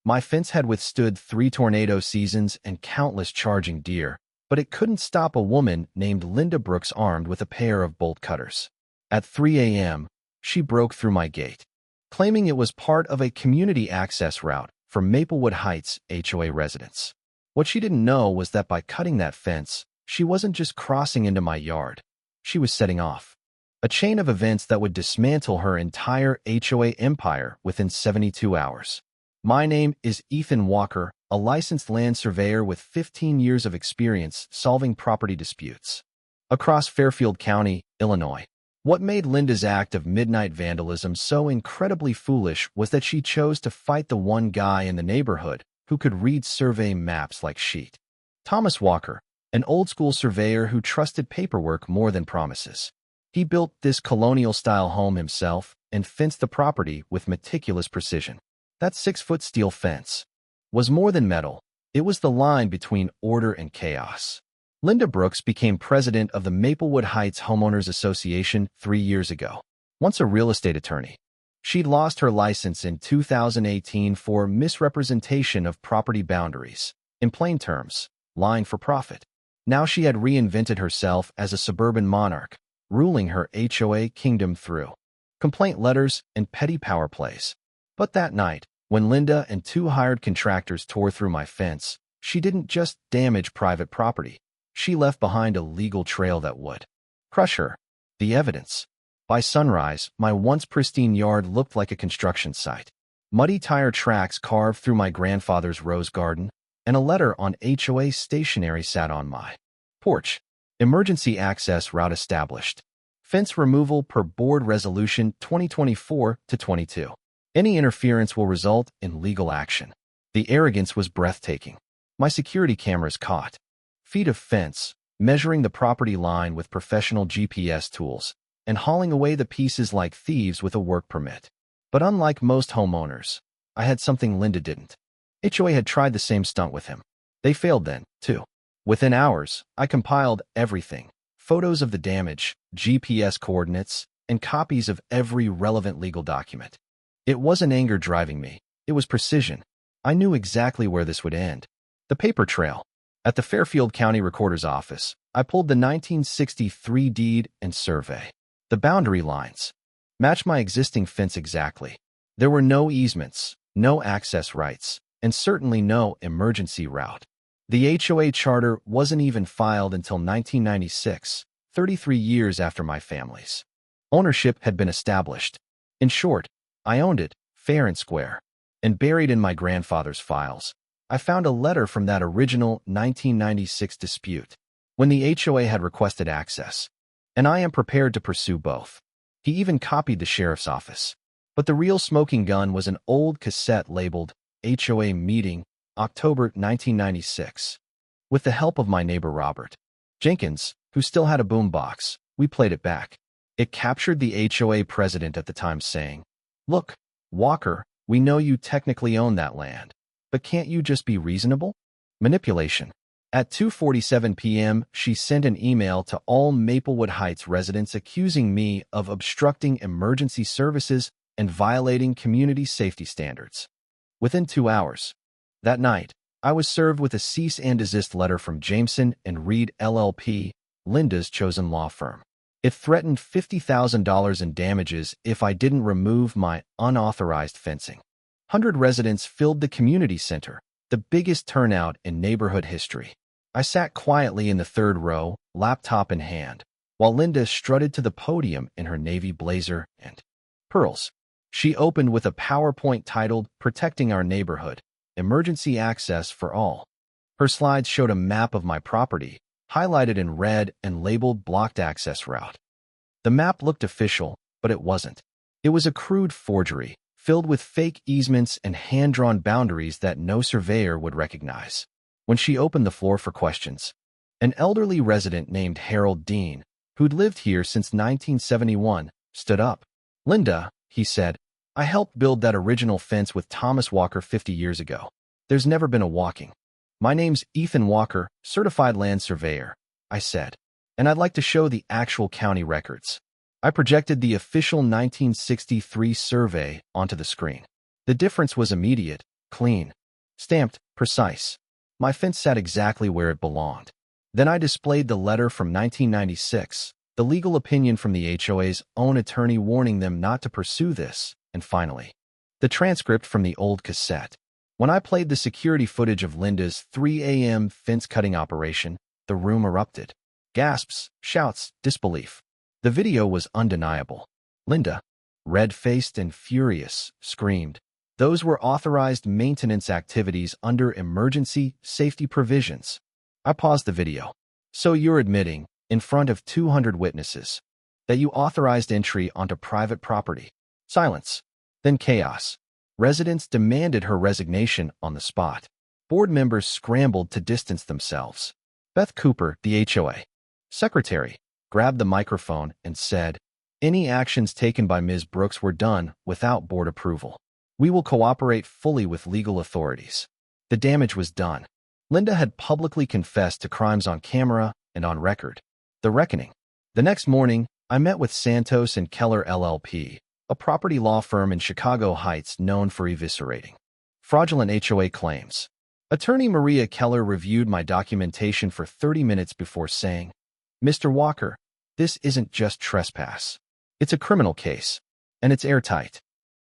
My fence had withstood 3 tornado seasons and countless charging deer, but it couldn't stop a woman named Linda Brooks armed with a pair of bolt cutters. At 3 a.m., she broke through my gate, claiming it was part of a community access route for Maplewood Heights HOA residents. What she didn't know was that by cutting that fence, she wasn't just crossing into my yard. She was setting off a chain of events that would dismantle her entire HOA empire within 72 hours. My name is Ethan Walker, a licensed land surveyor with 15 years of experience solving property disputes across Fairfield County, Illinois. What made Linda's act of midnight vandalism so incredibly foolish was that she chose to fight the one guy in the neighborhood who could read survey maps like sheet. Thomas Walker, an old-school surveyor who trusted paperwork more than promises. He built this colonial-style home himself and fenced the property with meticulous precision. That 6-foot steel fence was more than metal. It was the line between order and chaos. Linda Brooks became president of the Maplewood Heights Homeowners Association 3 years ago. Once a real estate attorney, she'd lost her license in 2018 for misrepresentation of property boundaries. In plain terms, lying for profit. Now she had reinvented herself as a suburban monarch, ruling her HOA kingdom through complaint letters and petty power plays. But that night, when Linda and 2 hired contractors tore through my fence, she didn't just damage private property. She left behind a legal trail that would crush her. The evidence. By sunrise, my once pristine yard looked like a construction site. Muddy tire tracks carved through my grandfather's rose garden, and a letter on HOA stationery sat on my porch. Emergency access route established. Fence removal per Board Resolution 2024-22. Any interference will result in legal action. The arrogance was breathtaking. My security cameras caught feet of fence, measuring the property line with professional GPS tools, and hauling away the pieces like thieves with a work permit. But unlike most homeowners, I had something Linda didn't. HOA had tried the same stunt with him. They failed then, too. Within hours, I compiled everything. Photos of the damage, GPS coordinates, and copies of every relevant legal document. It wasn't anger driving me. It was precision. I knew exactly where this would end. The paper trail. At the Fairfield County Recorder's Office, I pulled the 1963 deed and survey. The boundary lines matched my existing fence exactly. There were no easements, no access rights, and certainly no emergency route. The HOA charter wasn't even filed until 1996, 33 years after my family's ownership had been established. In short, I owned it, fair and square. And buried in my grandfather's files, I found a letter from that original 1996 dispute, when the HOA had requested access. And I am prepared to pursue both. He even copied the sheriff's office. But the real smoking gun was an old cassette labeled HOA Meeting, October 1996. With the help of my neighbor Robert Jenkins, who still had a boombox, we played it back. It captured the HOA president at the time saying, "Look, Walker, we know you technically own that land, but can't you just be reasonable?" Manipulation. At 2:47 p.m., she sent an email to all Maplewood Heights residents accusing me of obstructing emergency services and violating community safety standards. Within 2 hours, that night, I was served with a cease and desist letter from Jameson and Reed LLP, Linda's chosen law firm. It threatened $50,000 in damages if I didn't remove my unauthorized fencing. 100 residents filled the community center, the biggest turnout in neighborhood history. I sat quietly in the third row, laptop in hand, while Linda strutted to the podium in her navy blazer and pearls. She opened with a PowerPoint titled "Protecting Our Neighborhood, Emergency Access for All." Her slides showed a map of my property, highlighted in red and labeled Blocked Access Route. The map looked official, but it wasn't. It was a crude forgery, filled with fake easements and hand-drawn boundaries that no surveyor would recognize. When she opened the floor for questions, an elderly resident named Harold Dean, who'd lived here since 1971, stood up. "Linda," he said, "I helped build that original fence with Thomas Walker 50 years ago. There's never been a walking. My name's Ethan Walker, certified land surveyor," I said, "and I'd like to show the actual county records." I projected the official 1963 survey onto the screen. The difference was immediate. clean, stamped, precise. My fence sat exactly where it belonged. Then I displayed the letter from 1996, the legal opinion from the HOA's own attorney warning them not to pursue this, and finally, the transcript from the old cassette. When I played the security footage of Linda's 3 a.m. fence-cutting operation, the room erupted. Gasps, shouts, disbelief. The video was undeniable. Linda, red-faced and furious, screamed. Those were authorized maintenance activities under emergency safety provisions. I paused the video. So you're admitting, in front of 200 witnesses, that you authorized entry onto private property? Silence. Then chaos. Residents demanded her resignation on the spot. Board members scrambled to distance themselves. Beth Cooper, the HOA secretary, grabbed the microphone and said, "Any actions taken by Ms. Brooks were done without board approval. We will cooperate fully with legal authorities." The damage was done. Linda had publicly confessed to crimes on camera and on record. The reckoning. The next morning, I met with Santos and Keller LLP, a property law firm in Chicago Heights known for eviscerating fraudulent HOA claims. Attorney Maria Keller reviewed my documentation for 30 minutes before saying, "Mr. Walker, this isn't just trespass. It's a criminal case, and it's airtight."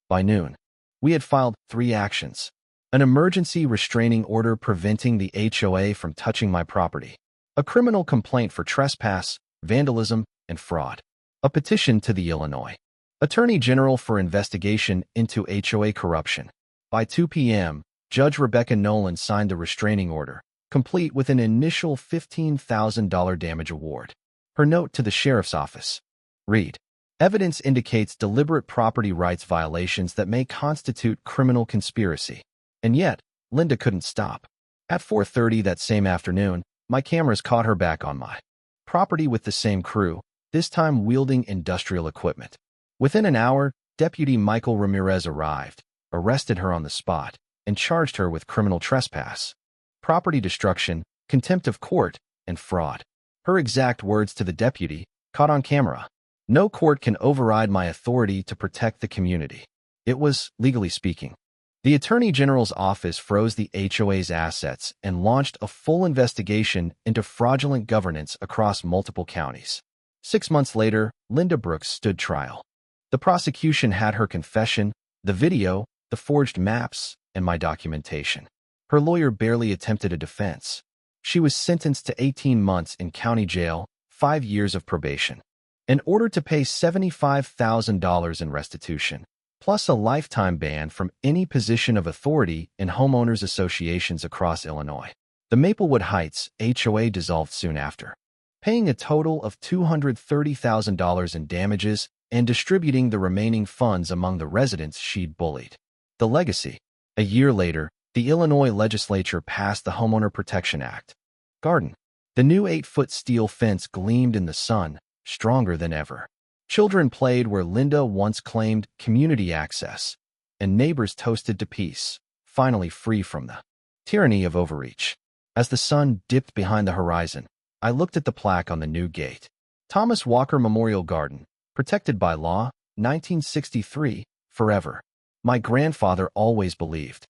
By noon, we had filed 3 actions. An emergency restraining order preventing the HOA from touching my property. A criminal complaint for trespass, vandalism, and fraud. A petition to the Illinois Attorney General for investigation into HOA corruption. By 2 p.m., Judge Rebecca Nolan signed the restraining order, complete with an initial $15,000 damage award. Her note to the sheriff's office. Read. Evidence indicates deliberate property rights violations that may constitute criminal conspiracy. And yet, Linda couldn't stop. At 4:30 that same afternoon, my cameras caught her back on my property with the same crew, this time wielding industrial equipment. Within an hour, Deputy Michael Ramirez arrived, arrested her on the spot, and charged her with criminal trespass, property destruction, contempt of court, and fraud. Her exact words to the deputy, caught on camera. "No court can override my authority to protect the community." It was, legally speaking. The Attorney General's office froze the HOA's assets and launched a full investigation into fraudulent governance across multiple counties. 6 months later, Linda Brooks stood trial. The prosecution had her confession, the video, the forged maps, and my documentation. Her lawyer barely attempted a defense. She was sentenced to 18 months in county jail, 5 years of probation, in order to pay $75,000 in restitution, plus a lifetime ban from any position of authority in homeowners associations across Illinois. The Maplewood Heights HOA dissolved soon after, paying a total of $230,000 in damages and distributing the remaining funds among the residents she'd bullied. The legacy. A year later, the Illinois legislature passed the Homeowner Protection Act. Garden. The new 8-foot steel fence gleamed in the sun, stronger than ever. Children played where Linda once claimed community access, and neighbors toasted to peace, finally free from the tyranny of overreach. As the sun dipped behind the horizon, I looked at the plaque on the new gate. Thomas Walker Memorial Garden, protected by law, 1963, forever. My grandfather always believed